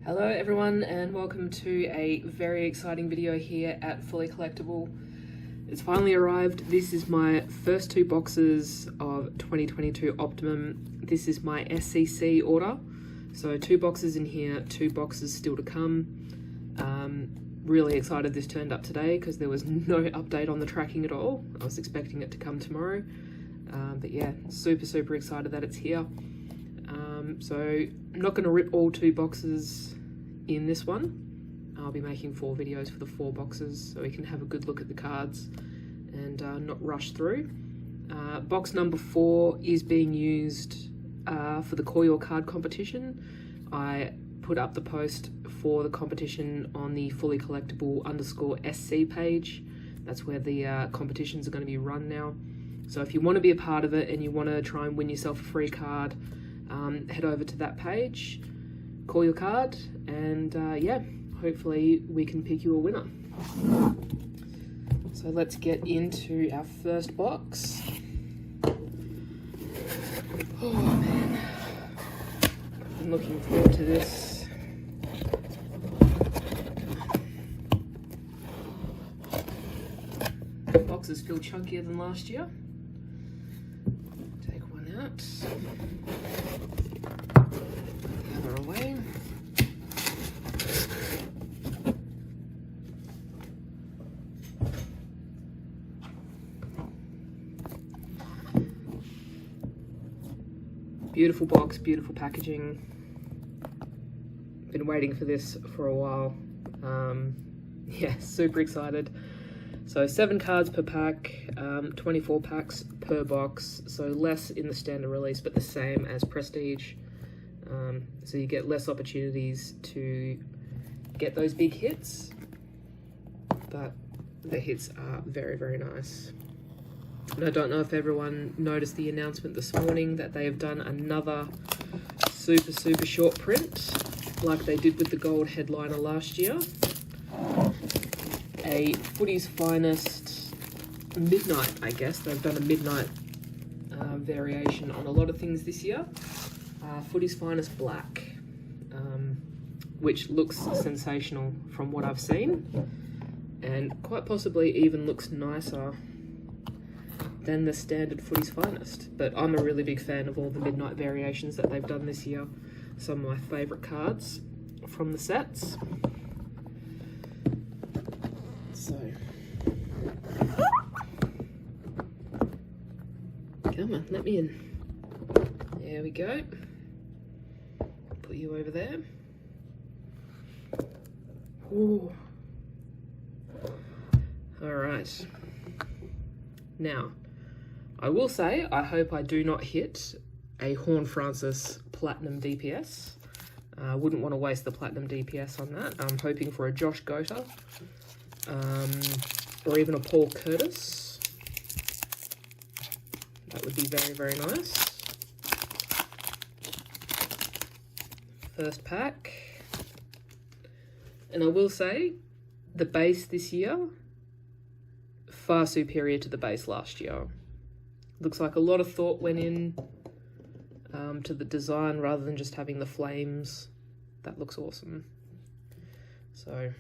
Hello everyone and welcome to a very exciting video here at Fully Collectible. It's finally arrived. This is my first two boxes of 2022 Optimum. This is my SCC order. So 2 boxes in here, 2 boxes still to come. Really excited this turned up today because there was no update on the tracking at all. I was expecting it to come tomorrow. But yeah, super excited that it's here. So I'm not going to rip all 2 boxes in this one. I'll be making 4 videos for the 4 boxes so we can have a good look at the cards and not rush through. Box number 4 is being used for the Call Your Card competition. I put up the post for the competition on the Fully Collectible _SC page. That's where the competitions are going to be run now. So if you want to be a part of it and you want to try and win yourself a free card, head over to that page, call your card, and yeah, hopefully we can pick you a winner. So let's get into our first box. Oh man, I'm looking forward to this. The boxes feel chunkier than last year. Take one out. Cover away. Beautiful box, beautiful packaging. Been waiting for this for a while. Yeah, super excited. So 7 cards per pack, 24 packs per box, so less in the standard release but the same as Prestige. So you get less opportunities to get those big hits, but the hits are very nice. And I don't know if everyone noticed the announcement this morning that they have done another super short print like they did with the gold headliner last year. A Footy's Finest midnight, I guess. They've done a midnight variation on a lot of things this year. Footy's Finest black, which looks sensational from what I've seen, and quite possibly even looks nicer than the standard Footy's Finest. But I'm a really big fan of all the midnight variations that they've done this year. Some of my favourite cards from the sets. So, come on, let me in. There we go. Put you over there. Ooh. All right. Now, I will say, I hope I do not hit a Horn Francis Platinum DPS. I wouldn't want to waste the Platinum DPS on that. I'm hoping for a Josh Gota. Or even a Paul Curtis. That would be very nice. First pack. And I will say, the base this year, far superior to the base last year. Looks like a lot of thought went in to the design rather than just having the flames. That looks awesome. So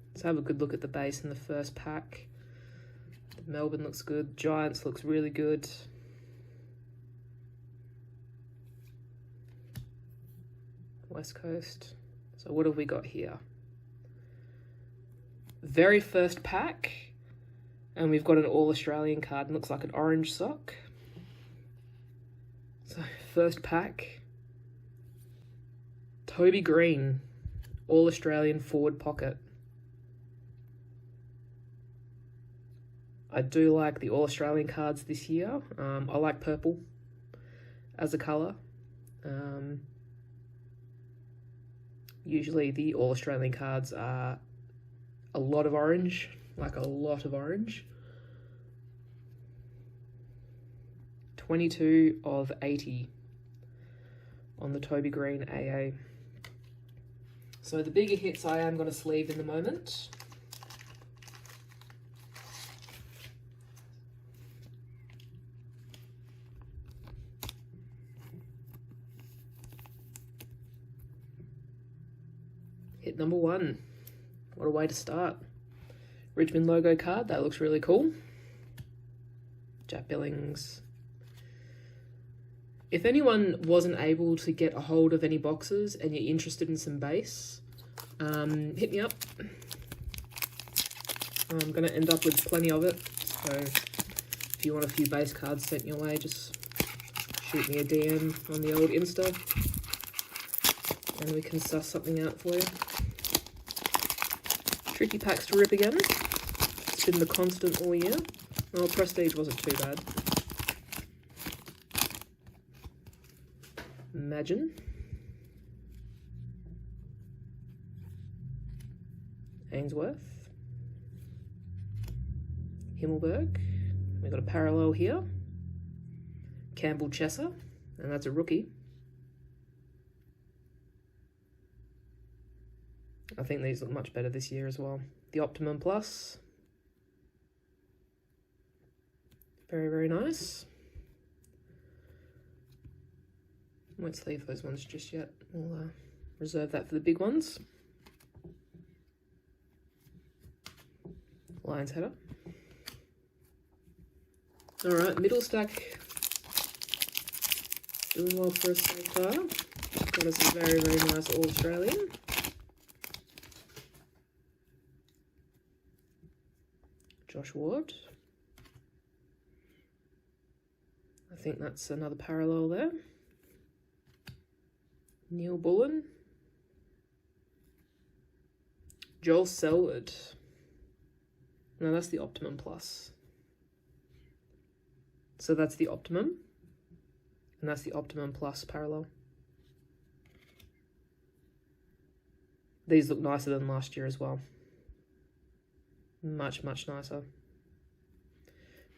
let's have a good look at the base in the first pack. Melbourne looks good. Giants looks really good. West Coast. So what have we got here? Very first pack. And we've got an All-Australian card. And looks like an orange sock. So first pack. Toby Green. All-Australian forward pocket. I do like the All-Australian cards this year. I like purple as a colour. Usually the All-Australian cards are a lot of orange, like a lot of orange. 22 of 80 on the Toby Green AA. So the bigger hits I am going to sleeve in the moment. number 1. What a way to start. Richmond logo card, that looks really cool. Jack Billings. If anyone wasn't able to get a hold of any boxes and you're interested in some base, hit me up. I'm going to end up with plenty of it, so if you want a few base cards sent your way, just shoot me a DM on the old Insta and we can suss something out for you. Tricky packs to rip again. It's been the constant all year. Well, Prestige wasn't too bad. Imagine. Ainsworth. Himmelberg. We've got a parallel here. Campbell Chesser, and that's a rookie. I think these look much better this year as well. The Optimum Plus. Very, very nice. Won't sleeve those ones just yet. We'll reserve that for the big ones. Lions header. Alright, middle stack. Doing well for us so far. Got us a very, very nice All-Australian. Josh Ward. I think that's another parallel there. Neil Bullen. Joel Selwood. No, that's the Optimum Plus. So that's the Optimum. And that's the Optimum Plus parallel. These look nicer than last year as well. Much, much nicer.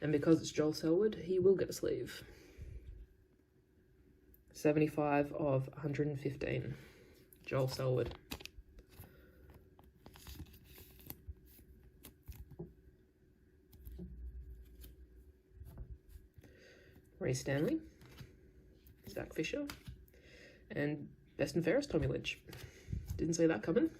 And because it's Joel Selwood, he will get a sleeve. 75 of 115. Joel Selwood. Ray Stanley. Zach Fisher. And best and fairest, Tommy Lynch. Didn't see that coming.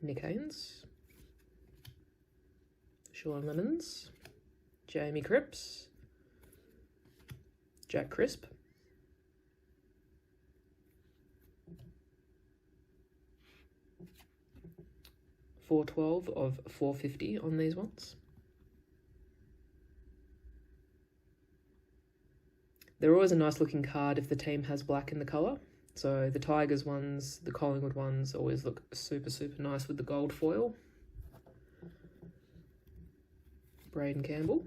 Nick Haynes, Sean Lemons, Jamie Cripps, Jack Crisp, $412 of $450 on these ones. They're always a nice looking card if the team has black in the colour. So the Tigers ones, the Collingwood ones always look super, super nice with the gold foil. Braden Campbell.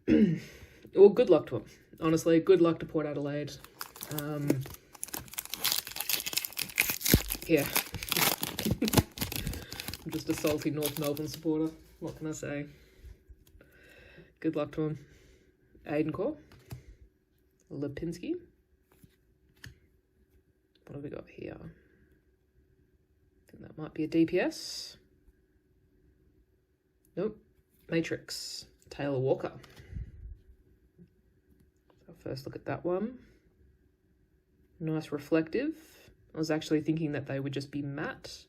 Well, good luck to him. Honestly, good luck to Port Adelaide. Yeah. I'm just a salty North Melbourne supporter. What can I say? Good luck to him. Aiden Core. Lipinski. What have we got here? I think that might be a DPS. Nope. Matrix. Taylor Walker. So first look at that one. Nice reflective. I was actually thinking that they would just be matte,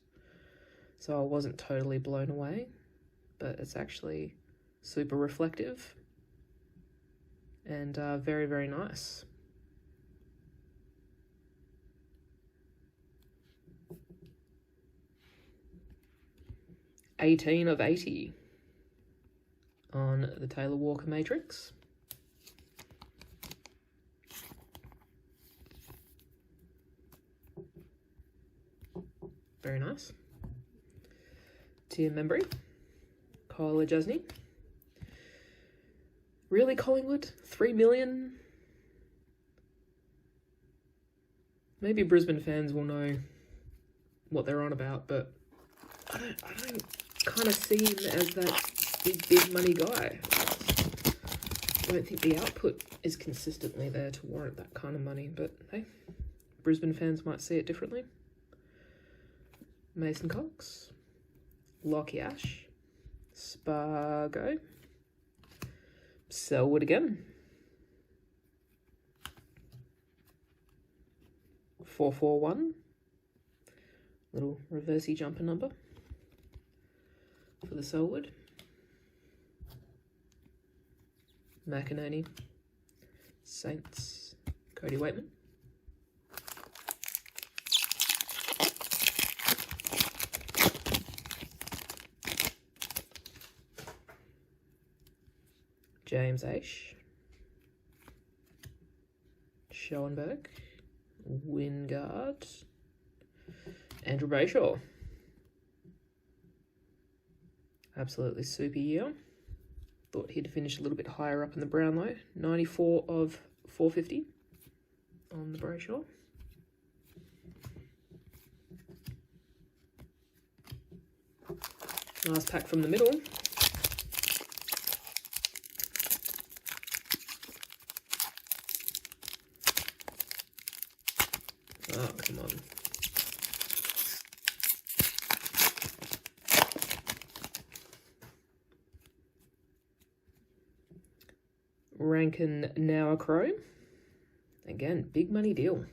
so I wasn't totally blown away, but it's actually super reflective. And very, very nice. $18 of $80 on the Taylor Walker Matrix. Very nice. Tim Membry. Kyle Jasny. Really, Collingwood? 3 million? Maybe Brisbane fans will know what they're on about, but I don't kind of see him as that big money guy. I don't think the output is consistently there to warrant that kind of money, but hey, Brisbane fans might see it differently. Mason Cox. Lockyash, Spargo, Selwood again, 441, little reversey jumper number for the Selwood, McInerney, Saints, Cody Waitman, James Aish, Schoenberg, Wingard, Andrew Brayshaw. Absolutely super year. Thought he'd finish a little bit higher up in the Brownlow. 94 of 450 on the Brayshaw. Last pack from the middle. Oh, come on. Rankin now a Crow. Again, big money deal.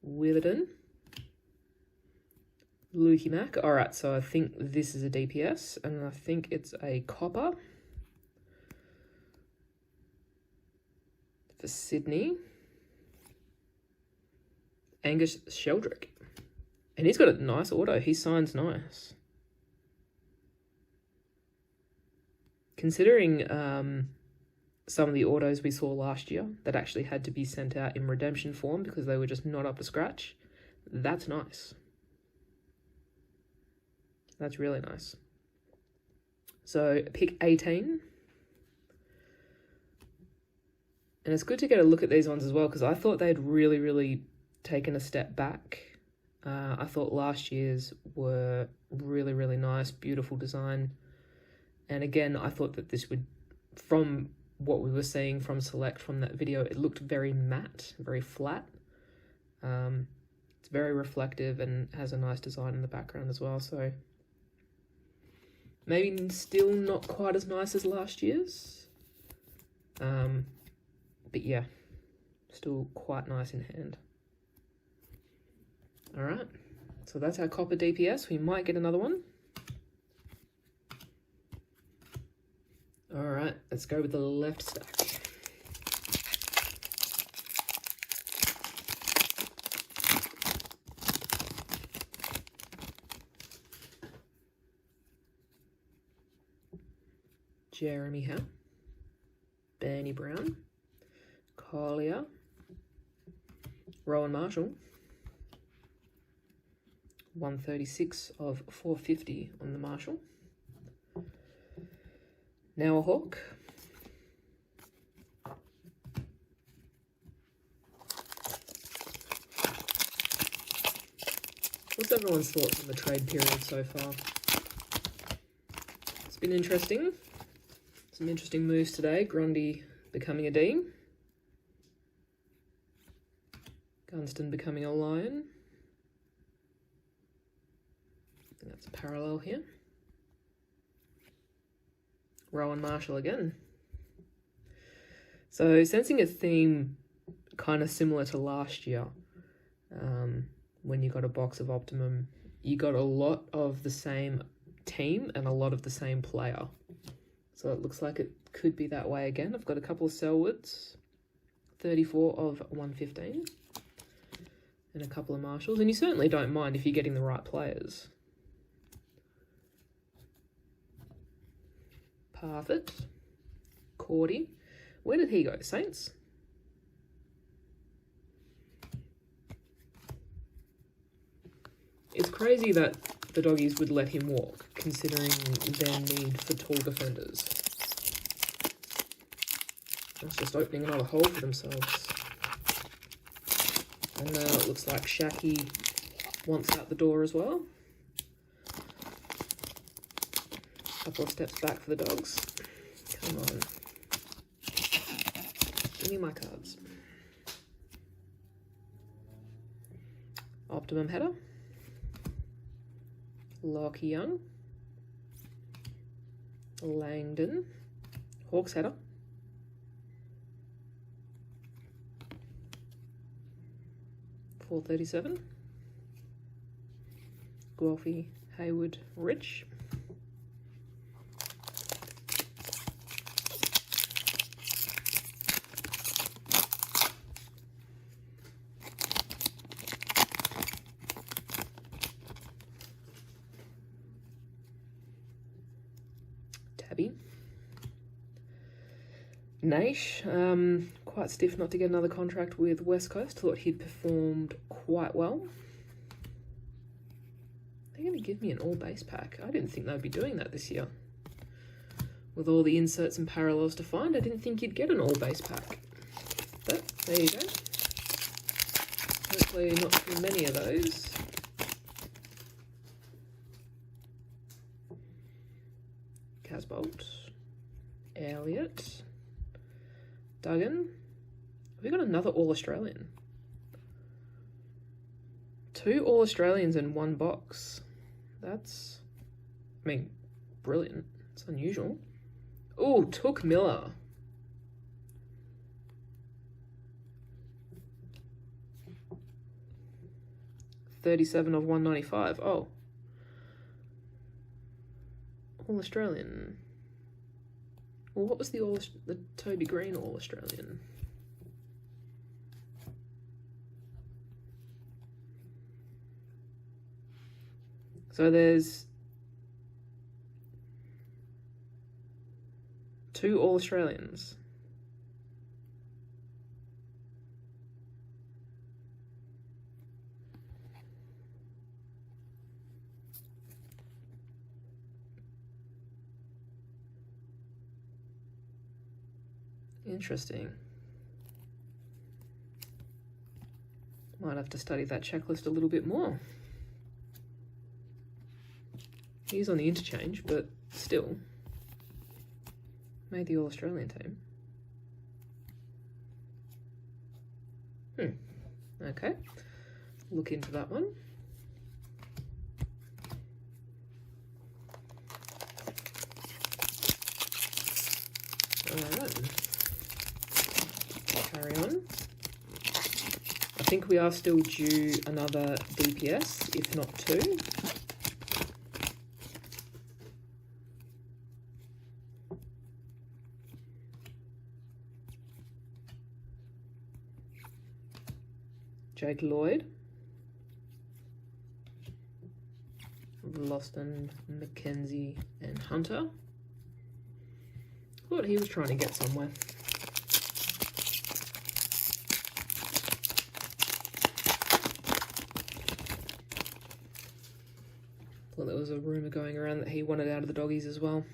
Witherden. Lukey Mack. All right, so I think this is a DPS, and I think it's a copper for Sydney. Angus Sheldrick. And he's got a nice auto. He signs nice. Considering some of the autos we saw last year that actually had to be sent out in redemption form because they were just not up to scratch, that's nice. That's really nice. So pick 18. And it's good to get a look at these ones as well because I thought they'd really taken a step back. I thought last year's were really nice, beautiful design. And again, I thought that this would, from what we were seeing from Select from that video, it looked very matte, very flat. It's very reflective and has a nice design in the background as well. So maybe still not quite as nice as last year's. But yeah, still quite nice in hand. All right, so that's our copper DPS. We might get another one. All right, let's go with the left stack. Jeremy Howe, Bernie Brown, Collier, Rowan Marshall, 136 of 450 on the Marshall. Now a Hawk. What's everyone's thoughts on the trade period so far? It's been interesting. Some interesting moves today. Grundy becoming a D. Gunston becoming a Lion. I think that's a parallel here. Rowan Marshall again. So sensing a theme kind of similar to last year. When you got a box of Optimum, you got a lot of the same team and a lot of the same player. So it looks like it could be that way again. I've got a couple of Selwoods, 34 of 115, and a couple of Marshalls. And you certainly don't mind if you're getting the right players. Parfitt, Cordy. Where did he go? Saints? It's crazy that the doggies would let him walk, considering their need for tall defenders. That's just opening another hole for themselves. And now it looks like Shaki wants out the door as well. Couple of steps back for the dogs. Come on. Give me my cards. Optimum header. Lockie Young, Langdon, Hawks header, $4.37, Guelphy, Hayward, Rich, Tabby, Naish, quite stiff not to get another contract with West Coast. Thought he'd performed quite well. They're going to give me an all base pack. I didn't think they'd be doing that this year. With all the inserts and parallels to find, I didn't think you'd get an all base pack. But there you go. Hopefully not too many of those. Casbolt, Elliott, Duggan. Have we got another All-Australian? 2 All-Australians in one box. That's, I mean, brilliant. It's unusual. Oh, Took Miller. $37 of $195. Oh. All-Australian. Well, what was the Toby Green All-Australian? So there's 2 All-Australians. Interesting. Might have to study that checklist a little bit more. He's on the interchange, but still made the All-Australian team. Okay. Look into that one. Alright. Carry on. I think we are still due another DPS, if not 2. Jake Lloyd, Loston, Mackenzie, and Hunter. Thought he was trying to get somewhere. Well, there was a rumour going around that he wanted out of the doggies as well.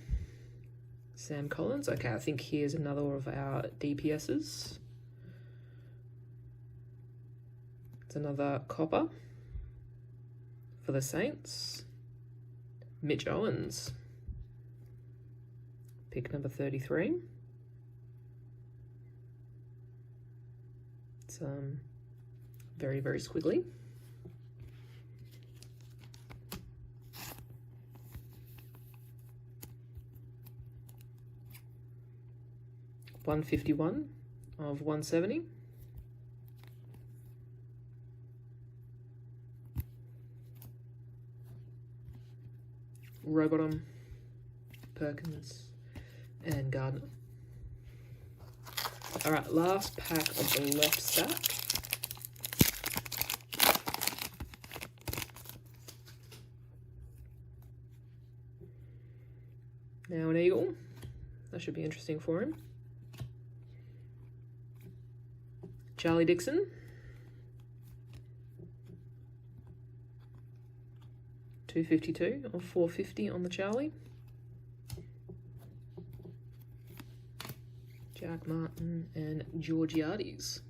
Sam Collins. Okay, I think here's another of our DPSs. It's another copper for the Saints. Mitch Owens. Pick number 33. It's very, very squiggly. $151 of $170. Rowbottom, Perkins, and Gardner. Alright, last pack of the left stack. Now an eagle. That should be interesting for him. Charlie Dixon. $252 or $450 on the Charlie. Jack Martin and Georgiades.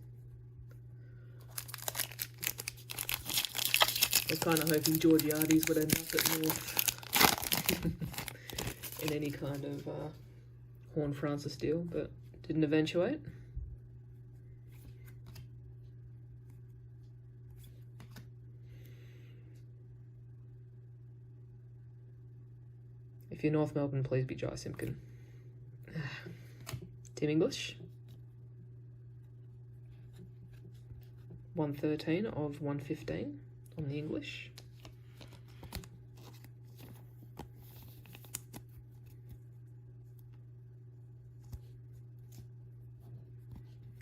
I was kind of hoping Georgiades would end up at North in any kind of Horn Francis deal, but didn't eventuate. If you're North Melbourne, please be Jai Simpkin. Team English. 113 of 115 on the English.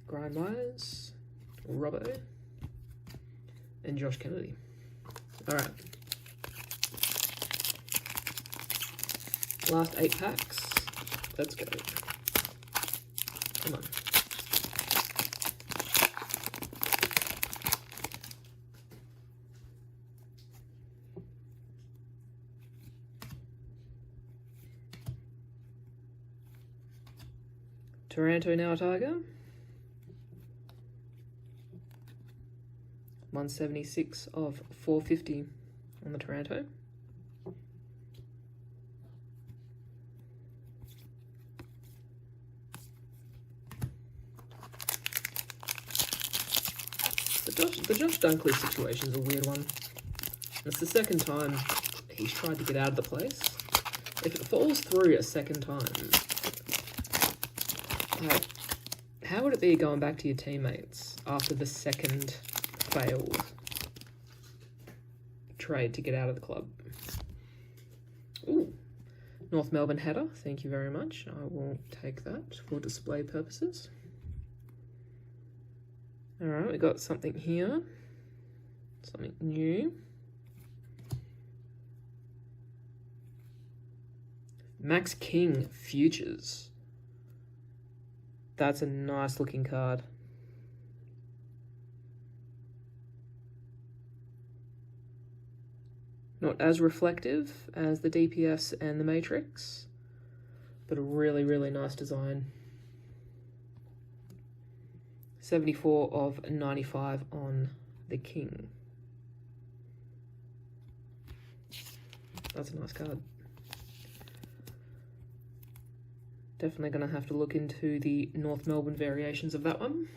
Brian Myers, Robbo, and Josh Kennedy. All right. Last 8 packs. Let's go. Come on. Toronto now a Tiger. 176 of 450 on the Toronto. The Josh Dunkley situation is a weird one. It's the second time he's tried to get out of the place. If it falls through a second time, how would it be going back to your teammates after the second failed trade to get out of the club? Ooh, North Melbourne header, thank you very much. I will take that for display purposes. All right, we got something here, something new. Max King Futures. That's a nice looking card. Not as reflective as the DPS and the Matrix, but a really, really nice design. 74 of 95 on the King. That's a nice card. Definitely going to have to look into the North Melbourne variations of that one.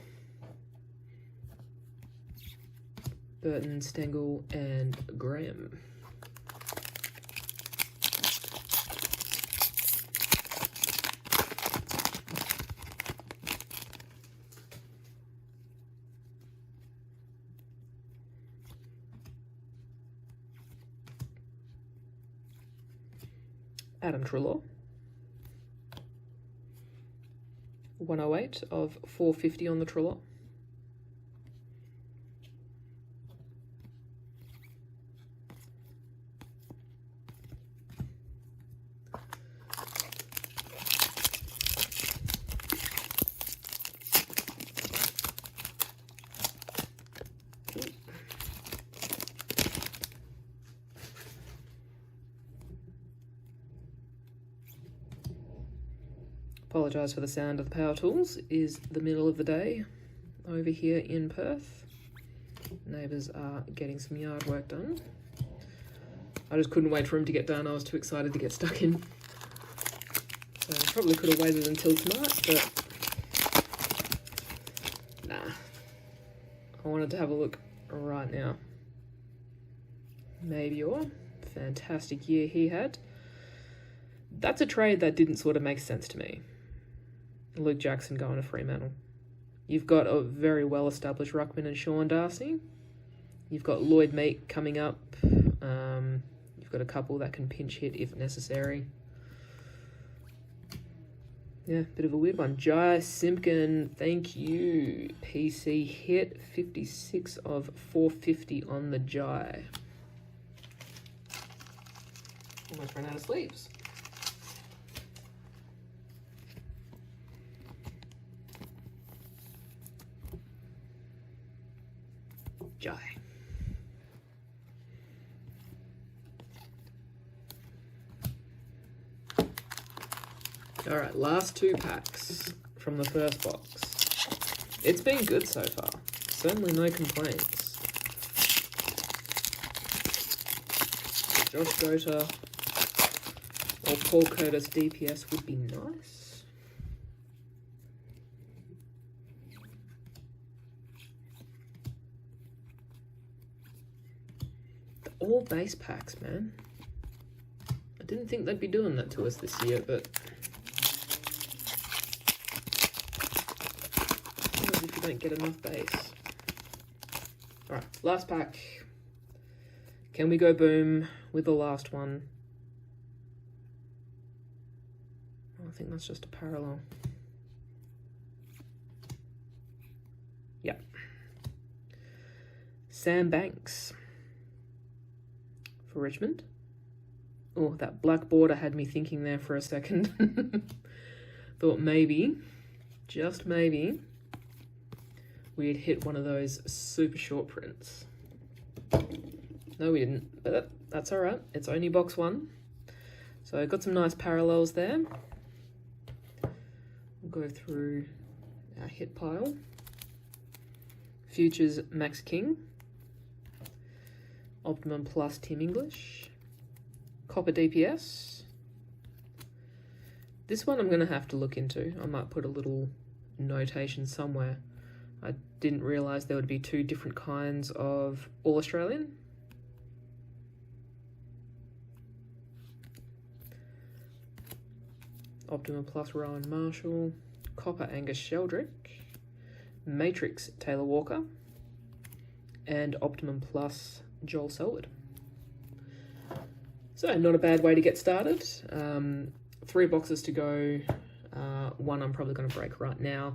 Burton, Stengel, and Graham. Adam Treloar. 108 of 450 on the Treloar. Apologise for the sound of the power tools. It is the middle of the day over here in Perth. Neighbours are getting some yard work done. I just couldn't wait for him to get done. I was too excited to get stuck in. So I probably could have waited until tonight, but nah. I wanted to have a look right now. Maybe your fantastic year he had. That's a trade that didn't sort of make sense to me. Luke Jackson going to Fremantle. You've got a very well-established ruckman and Sean Darcy. You've got Lloyd Meek coming up. You've got a couple that can pinch hit if necessary. Yeah, bit of a weird one. Jai Simpkin, thank you. PC hit 56 of 450 on the Jai. Almost ran out of sleeves. Jai. All right, last 2 packs from the first box. It's been good so far. Certainly no complaints. Josh Gota or Paul Curtis DPS would be nice. All base packs, man. I Didn't think they'd be doing that to us this year, but sometimes if you don't get enough base. Alright, last pack. Can we go boom with the last one? Oh, I think that's just a parallel. Yep. Sam Banks for Richmond. Oh, that black border had me thinking there for a second. Thought maybe, just maybe, we'd hit one of those super short prints. No, we didn't, but that's all right. It's only box one. So I got some nice parallels there. We'll go through our hit pile. Futures Max King. Optimum Plus Team English. Copper DPS. This one I'm going to have to look into. I might put a little notation somewhere. I didn't realise there would be two different kinds of All-Australian. Optimum Plus Rowan Marshall. Copper Angus Sheldrick. Matrix Taylor Walker. And Optimum Plus Joel Selwood. So not a bad way to get started. 3 boxes to go. One I'm probably going to break right now.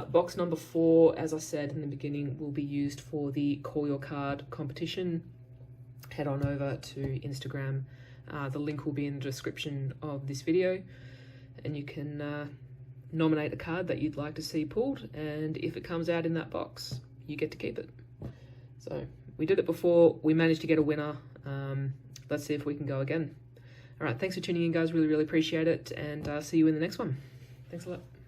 Box number 4, as I said in the beginning, will be used for the Call Your Card competition. Head on over to Instagram. The link will be in the description of this video, and you can nominate a card that you'd like to see pulled, and if it comes out in that box, you get to keep it. So we did it before, we managed to get a winner. Let's see if we can go again. All right, thanks for tuning in, guys. Really, really appreciate it, and see you in the next one. Thanks a lot.